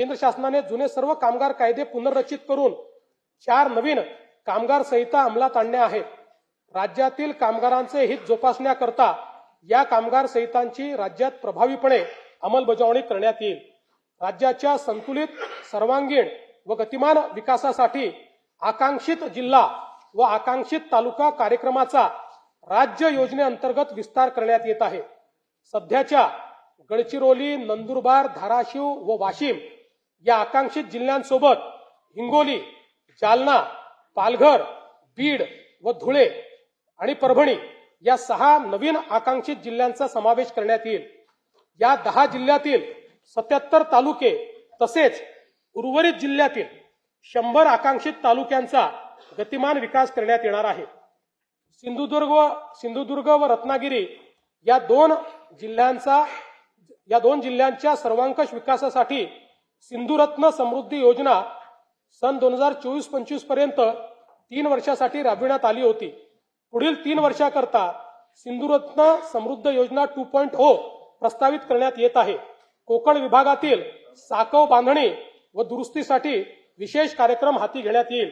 केंद्र शासनाने जुने सर्व कामगार कायदे पुनर्रचित करून 4 नवीन कामगार संहिता अंमलात आणल्या आहेत। राज्यातील कामगारांचे हित जोपासण्याकरता या कामगार संहितांची राज्यात प्रभावीपणे अंमलबजावणी करण्यात येईल। राज्याच्या संतुलित, सर्वांगीण व गतिमान विकासासाठी आकांक्षित जिल्हा व आकांक्षित तालुका कार्यक्रमाचा राज्य योजनेअंतर्गत विस्तार करण्यात येत आहे। सध्याच्या गडचिरोली, नंदुरबार, धाराशिव व वाशिम या आकांक्षित जिल्ह्यांसोबत हिंगोली, जालना, पालघर, बीड व धुळे आणि परभणी या 6 नवीन आकांक्षित जिल्ह्यांचा समावेश करण्यात येईल। या 10 जिल्ह्यातील 77 तालुके तसेच उर्वरित जिल्ह्यातील 100 आकांक्षित तालुक्यांचा गतिमान विकास करण्यात येणार आहे। सिंधुदुर्ग व रत्नागिरी या दोन जिल्ह्यांच्या सर्वांकष विकासासाठी सिंधुरत्न समृद्धी योजना सन 2024-25 पर्यंत 3 वर्षासाठी राबविण्यात आली होती। पुढील 3 वर्षाकरता सिंधुरत्न समृद्ध योजना 2.0 प्रस्तावित करण्यात येत आहे। कोकण विभागातील साकव बांधणी व दुरुस्तीसाठी विशेष कार्यक्रम हाती घेण्यात येईल।